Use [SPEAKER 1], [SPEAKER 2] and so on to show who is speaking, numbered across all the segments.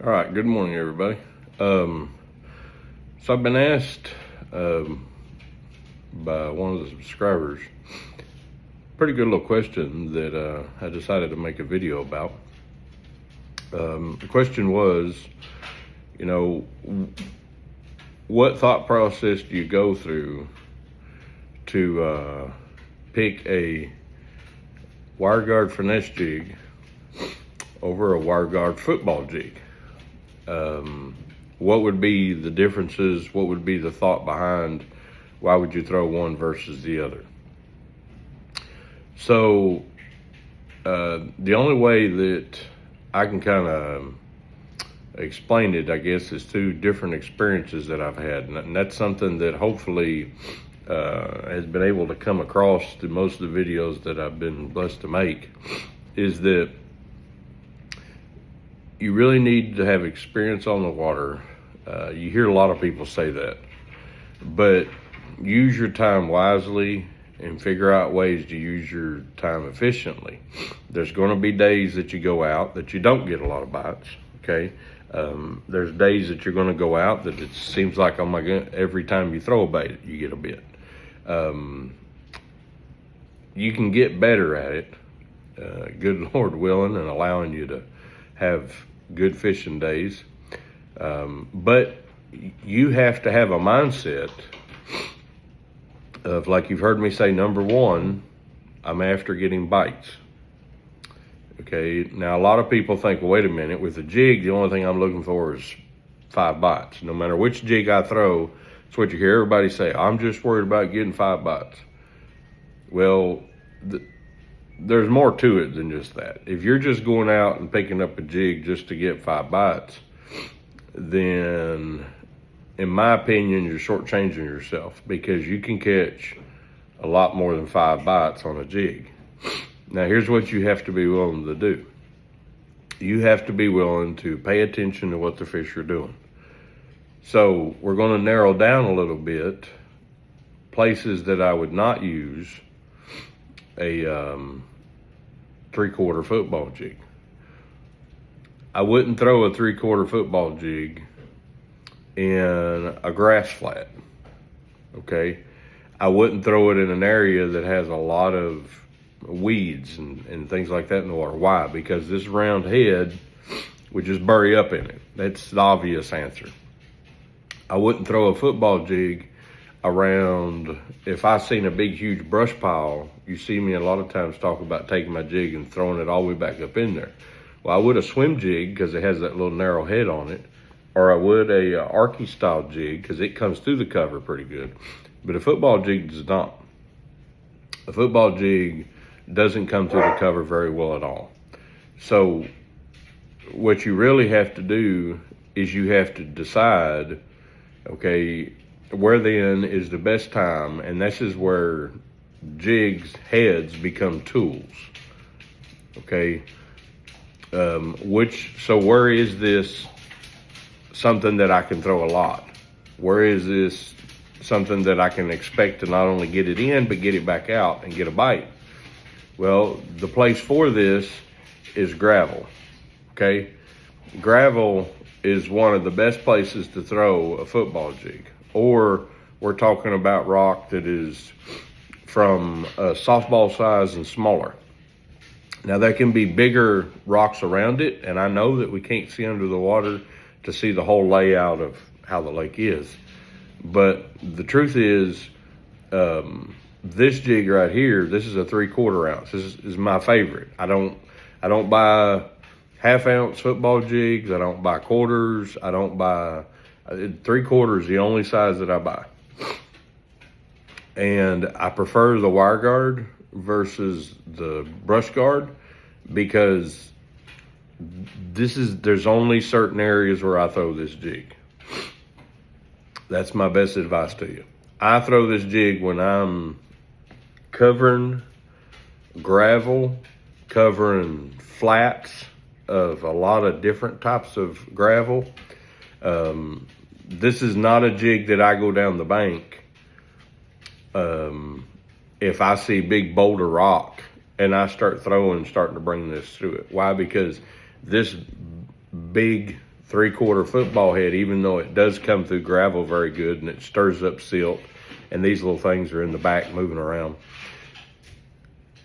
[SPEAKER 1] All right, good morning, everybody. So I've been asked by one of the subscribers, pretty good little question that I decided to make a video about. The question was, what thought process do you go through to pick a WireGuard finesse jig over a WireGuard football jig? What would be the differences? What would be the thought behind why would you throw one versus the other? So the only way that I can kind of explain it, I guess, is two different experiences that I've had. And that's something that hopefully has been able to come across through most of the videos that I've been blessed to make, is that you really need to have experience on the water. You hear a lot of people say that, but use your time wisely and figure out ways to use your time efficiently. There's going to be days that you go out that you don't get a lot of bites, okay? There's days that you're going to go out that it seems like, oh my God, every time you throw a bait, you get a bit. You can get better at it, good Lord willing, and allowing you to have good fishing days. But you have to have a mindset of, like you've heard me say, number one, I'm after getting bites. Okay, now a lot of people think, well, wait a minute, with a jig, the only thing I'm looking for is 5 bites. No matter which jig I throw, it's what you hear everybody say, I'm just worried about getting 5 bites. Well, there's more to it than just that. If you're just going out and picking up a jig just to get 5 bites, then in my opinion, you're shortchanging yourself, because you can catch a lot more than 5 bites on a jig. Now, here's what you have to be willing to do. You have to be willing to pay attention to what the fish are doing. So we're going to narrow down a little bit places that I would not use a 3/4 football jig. I wouldn't throw a 3/4 football jig in a grass flat, okay? I wouldn't throw it in an area that has a lot of weeds and things like that in the water. Why? Because this round head would just bury up in it. That's the obvious answer. I wouldn't throw a football jig around, if I seen a big huge brush pile, you see me a lot of times talk about taking my jig and throwing it all the way back up in there. Well, I would a swim jig because it has that little narrow head on it, or I would a Arky style jig because it comes through the cover pretty good. But a football jig does not. A football jig doesn't come through the cover very well at all. So what you really have to do is you have to decide, okay, where then is the best time, and this is where jigs heads become tools. Okay, so where is this something that I can throw a lot? Where is this something that I can expect to not only get it in, but get it back out and get a bite? Well, the place for this is gravel, okay? Gravel is one of the best places to throw a football jig. Or we're talking about rock that is from a softball size and smaller. Now, there can be bigger rocks around it, and I know that we can't see under the water to see the whole layout of how the lake is. But the truth is, this jig right here, this is a 3/4 ounce. This is my favorite. I don't buy 1/2 ounce football jigs. I don't buy quarters. I don't buy 3/4 is the only size that I buy. And I prefer the WireGuard versus the brush guard, because there's only certain areas where I throw this jig. That's my best advice to you. I throw this jig when I'm covering gravel, covering flats of a lot of different types of gravel. This is not a jig that I go down the bank if I see big boulder rock and I start starting to bring this through it. Why? Because this big 3/4 football head, even though it does come through gravel very good and it stirs up silt, and these little things are in the back moving around.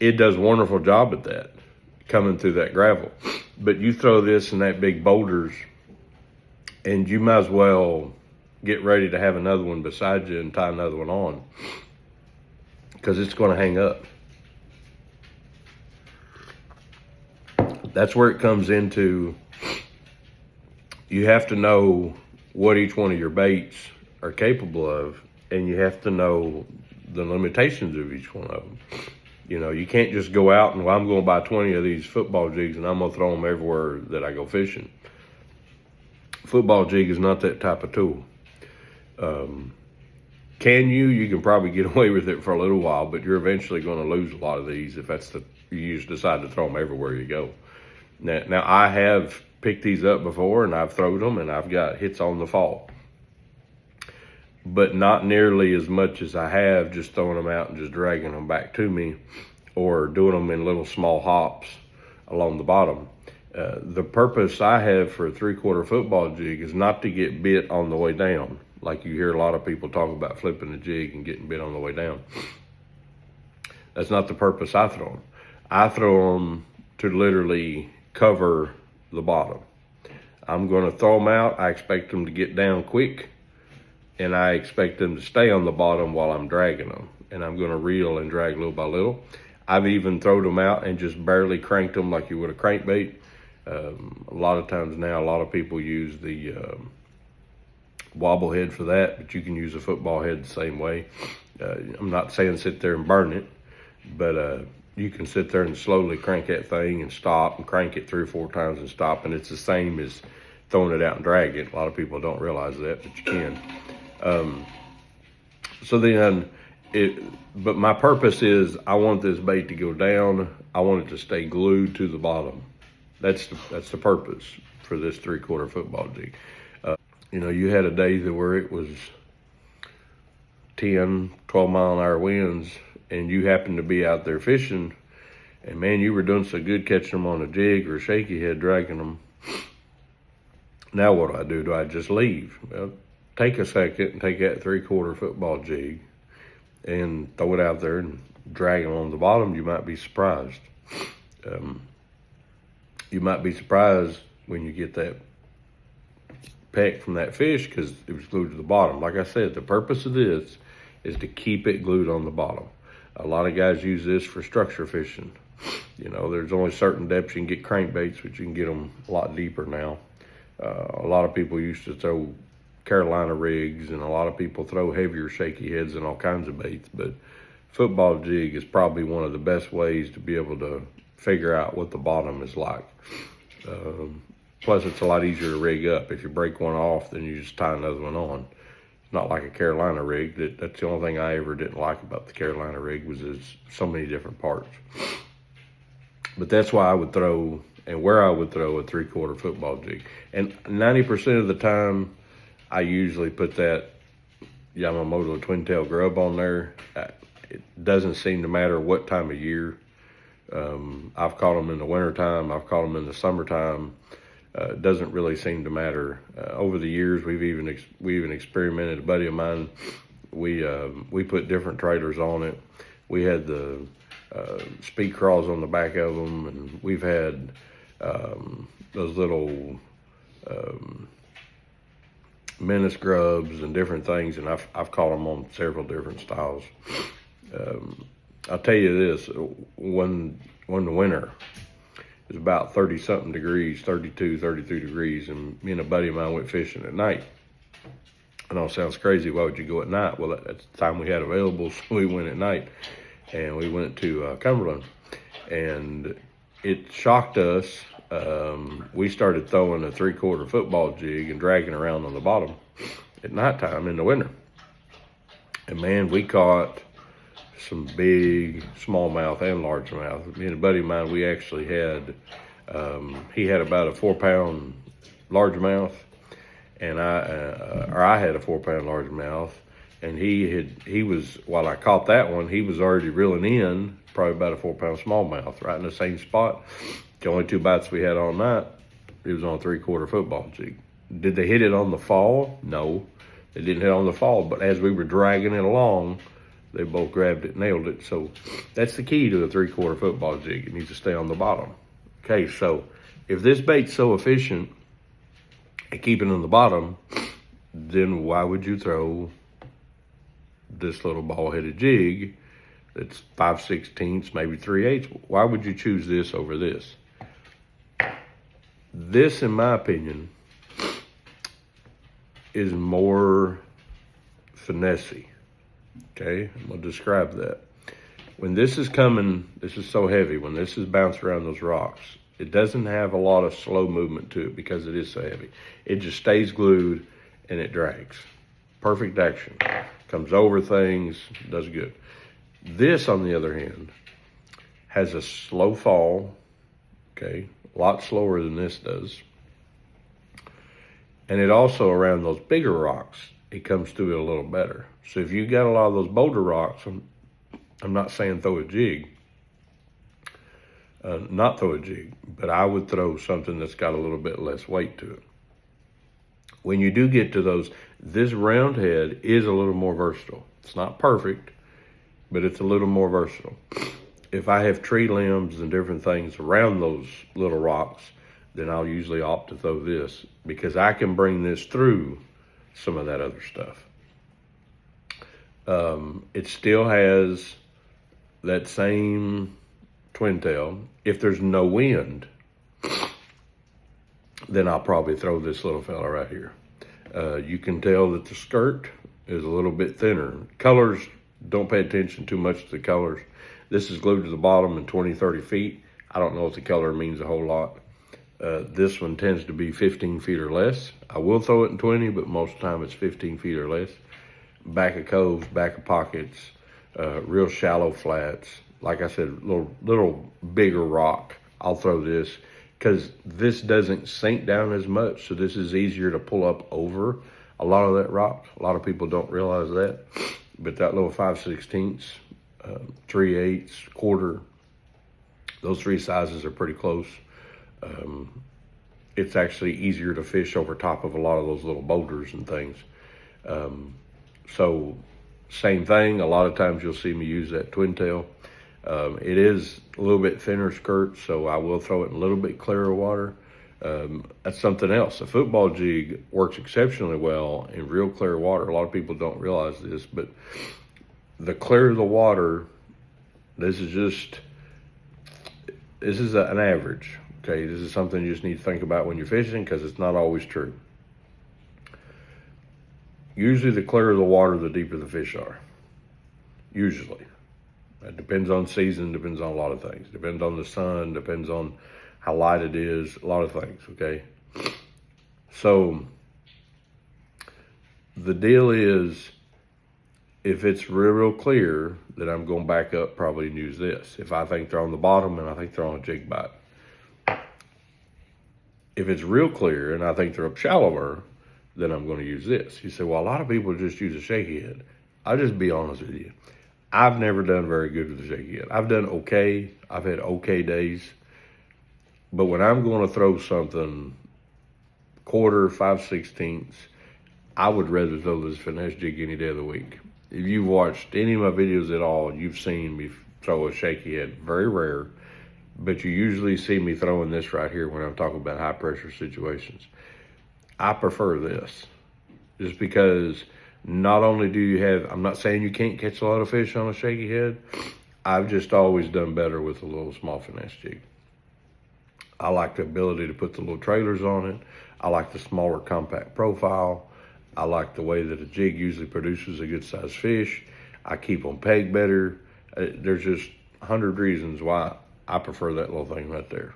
[SPEAKER 1] It does a wonderful job at that, coming through that gravel. But you throw this in that big boulders, and you might as well get ready to have another one beside you and tie another one on, because it's going to hang up. That's where it comes into, you have to know what each one of your baits are capable of, and you have to know the limitations of each one of them. You know, you can't just go out and, well, I'm going to buy 20 of these football jigs and I'm going to throw them everywhere that I go fishing. Football jig is not that type of tool. You can probably get away with it for a little while, but you're eventually going to lose a lot of these if you just decide to throw them everywhere you go. Now I have picked these up before and I've thrown them and I've got hits on the fall, but not nearly as much as I have just throwing them out and just dragging them back to me, or doing them in little small hops along the bottom. The purpose I have for a 3/4 football jig is not to get bit on the way down, like you hear a lot of people talk about flipping the jig and getting bit on the way down. That's not the purpose I throw them. I throw them to literally cover the bottom. I'm going to throw them out. I expect them to get down quick, and I expect them to stay on the bottom while I'm dragging them. And I'm going to reel and drag little by little. I've even thrown them out and just barely cranked them like you would a crankbait. A lot of times now, a lot of people use the wobble head for that, but you can use a football head the same way. I'm not saying sit there and burn it, but you can sit there and slowly crank that thing and stop, and crank it 3 or 4 times and stop, and it's the same as throwing it out and dragging it. A lot of people don't realize that, but you can. But my purpose is, I want this bait to go down. I want it to stay glued to the bottom. That's the purpose for this 3/4 football jig. You know, you had a day where it was 10, 12 mile an hour winds, and you happened to be out there fishing, and man, you were doing so good catching them on a jig or a shaky head, dragging them. Now what do? Do I just leave? Well, take a second and take that 3/4 football jig and throw it out there and drag them on the bottom. You might be surprised. You might be surprised when you get that peck from that fish, because it was glued to the bottom. Like I said, the purpose of this is to keep it glued on the bottom. A lot of guys use this for structure fishing. You know, there's only certain depths you can get crankbaits, but you can get them a lot deeper now. A lot of people used to throw Carolina rigs, and a lot of people throw heavier shaky heads and all kinds of baits, but football jig is probably one of the best ways to be able to figure out what the bottom is like. Plus, it's a lot easier to rig up. If you break one off, then you just tie another one on. It's not like a Carolina rig. That's the only thing I ever didn't like about the Carolina rig, was there's so many different parts. But that's why I would throw, and where I would throw, a 3/4 football jig. And 90% of the time, I usually put that Yamamoto twin tail grub on there. It doesn't seem to matter what time of year. I've caught them in the wintertime. I've caught them in the summertime. It doesn't really seem to matter. Over the years, we even experimented. A buddy of mine, we put different trailers on it. We had the speed crawls on the back of them, and we've had those little menace grubs and different things, and I've caught them on several different styles. I'll tell you this, when the winter is about 30 something degrees, 32, 33 degrees, and me and a buddy of mine went fishing at night. I know it sounds crazy, why would you go at night? Well, that's the time we had available, so we went at night, and we went to Cumberland, and it shocked us. We started throwing a 3/4 football jig and dragging around on the bottom at nighttime in the winter. And man, we caught some big smallmouth and largemouth. Me and a buddy of mine, we actually had, he had about a 4-pound largemouth, and I had a 4-pound largemouth, and he was, while I caught that one, he was already reeling in probably about a 4-pound smallmouth right in the same spot. The only 2 bites we had all night, it was on a 3/4 football jig. Did they hit it on the fall? No, they didn't hit on the fall, but as we were dragging it along, they both grabbed it, nailed it. So that's the key to a 3/4 football jig. It needs to stay on the bottom. Okay, so if this bait's so efficient at keeping on the bottom, then why would you throw this little ball-headed jig that's 5/16, maybe 3/8? Why would you choose this over this? This, in my opinion, is more finessey. Okay, I'm gonna describe that. When this is coming, this is so heavy. When this is bouncing around those rocks, it doesn't have a lot of slow movement to it because it is so heavy. It just stays glued and it drags. Perfect action. Comes over things, does good. This, on the other hand, has a slow fall, okay, a lot slower than this does. And it also, around those bigger rocks, it comes through it a little better. So if you got a lot of those boulder rocks, I'm not saying throw a jig, not throw a jig, but I would throw something that's got a little bit less weight to it. When you do get to those, this round head is a little more versatile. It's not perfect, but it's a little more versatile. If I have tree limbs and different things around those little rocks, then I'll usually opt to throw this because I can bring this through some of that other stuff. It still has that same twin tail. If there's no wind, then I'll probably throw this little fella right here. You can tell that the skirt is a little bit thinner. Colors, don't pay attention too much to the colors. This is glued to the bottom in 20, 30 feet. I don't know if the color means a whole lot. This one tends to be 15 feet or less. I will throw it in 20, but most of the time it's 15 feet or less. Back of coves, back of pockets, real shallow flats. Like I said, little bigger rock. I'll throw this because this doesn't sink down as much. So this is easier to pull up over a lot of that rock. A lot of people don't realize that. But that little 5/16, 3/8, quarter, those three sizes are pretty close. It's actually easier to fish over top of a lot of those little boulders and things. So same thing, a lot of times you'll see me use that twin tail. It is a little bit thinner skirt, so I will throw it in a little bit clearer water. That's something else. A football jig works exceptionally well in real clear water. A lot of people don't realize this, but the clearer the water, this is an average. Okay, this is something you just need to think about when you're fishing because it's not always true. Usually the clearer the water, the deeper the fish are. Usually. It depends on season, depends on a lot of things. Depends on the sun, depends on how light it is, a lot of things, okay? So the deal is, if it's real clear, then I'm going to back up probably and use this. If I think they're on the bottom and I think they're on a jig bite. If it's real clear and I think they're up shallower, then I'm going to use this. You say, well, a lot of people just use a shaky head. I'll just be honest with you. I've never done very good with the shaky head. I've done okay. I've had okay days. But when I'm going to throw something quarter, 5/16, I would rather throw this finesse jig any day of the week. If you've watched any of my videos at all, you've seen me throw a shaky head. Very rare. But you usually see me throwing this right here when I'm talking about high pressure situations. I prefer this just because not only do you have, I'm not saying you can't catch a lot of fish on a shaky head. I've just always done better with a little small finesse jig. I like the ability to put the little trailers on it. I like the smaller compact profile. I like the way that a jig usually produces a good sized fish. I keep them pegged better. There's just 100 reasons why I prefer that little thing right there.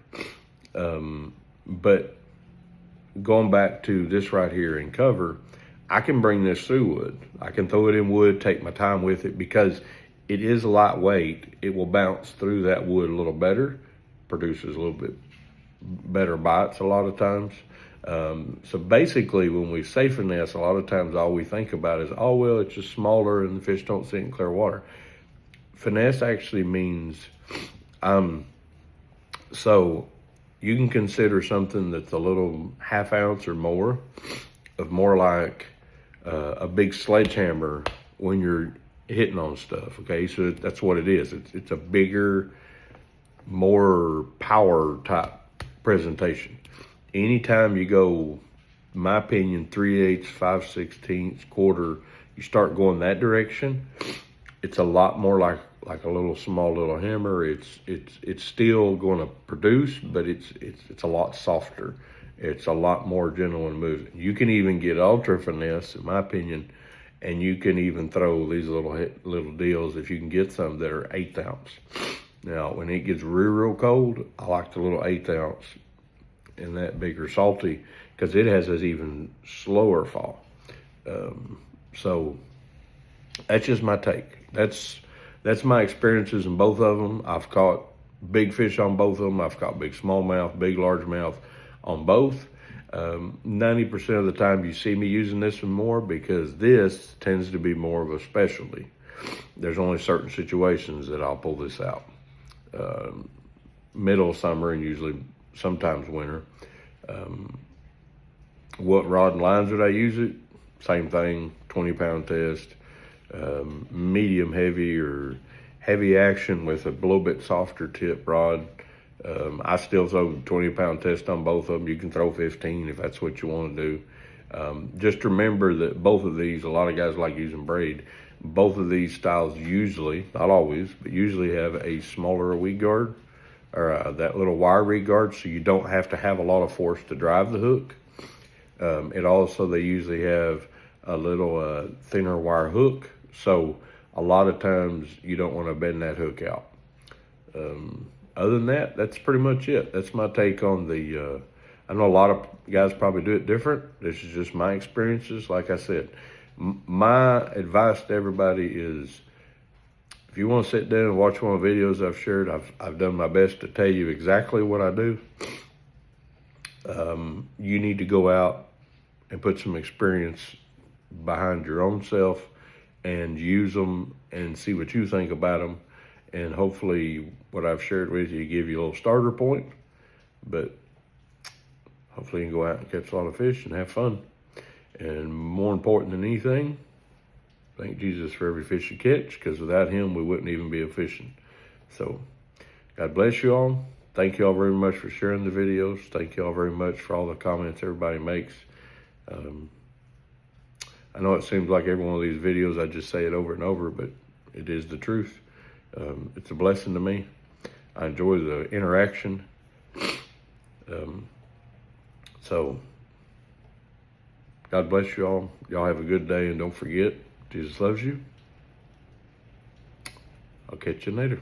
[SPEAKER 1] But going back to this right here in cover, I can bring this through wood. I can throw it in wood, take my time with it because it is lightweight. It will bounce through that wood a little better, produces a little bit better bites a lot of times. So basically when we say finesse, a lot of times all we think about is, oh, well, it's just smaller and the fish don't sit in clear water. Finesse actually means, so you can consider something that's a little half ounce or more of more like a big sledgehammer when you're hitting on stuff. Okay, so that's what it is. It's a bigger, more power type presentation. Anytime you go, in my opinion, 3/8, 5/16, quarter, you start going that direction, it's a lot more like a little small little hammer. It's still going to produce, but it's a lot softer. It's a lot more gentle and moving. You can even get ultra finesse, in my opinion, and you can even throw these little deals if you can get some that are 1/8 ounce. Now, when it gets real cold, I like the little 1/8 ounce and that bigger salty because it has this even slower fall. So that's just my take. That's my experiences in both of them. I've caught big fish on both of them. I've caught big smallmouth, big largemouth on both. 90% of the time you see me using this one more because this tends to be more of a specialty. There's only certain situations that I'll pull this out. Middle of summer and usually sometimes winter. What rod and lines would I use it? Same thing, 20-pound test. Medium heavy or heavy action with a little bit softer tip rod. I still throw 20-pound test on both of them. You can throw 15 if that's what you want to do. Just remember that both of these, a lot of guys like using braid. Both of these styles usually, not always, but usually have a smaller weed guard or that little wire reed guard, so you don't have to have a lot of force to drive the hook. It also, they usually have a little thinner wire hook, so a lot of times you don't want to bend that hook out. Other than that, that's pretty much it. That's my take on the, I know a lot of guys probably do it different. This is just my experiences. Like I said, my advice to everybody is, if you want to sit down and watch one of the videos I've shared, I've done my best to tell you exactly what I do. You need to go out and put some experience behind your own self and use them and see what you think about them. And hopefully what I've shared with you give you a little starter point, but hopefully you can go out and catch a lot of fish and have fun. And more important than anything, thank Jesus for every fish you catch, because without him, we wouldn't even be a fishing. So God bless you all. Thank you all very much for sharing the videos. Thank you all very much for all the comments everybody makes. I know it seems like every one of these videos, I just say it over and over, but it is the truth. It's a blessing to me. I enjoy the interaction. So God bless you all. Y'all have a good day, and don't forget, Jesus loves you. I'll catch you later.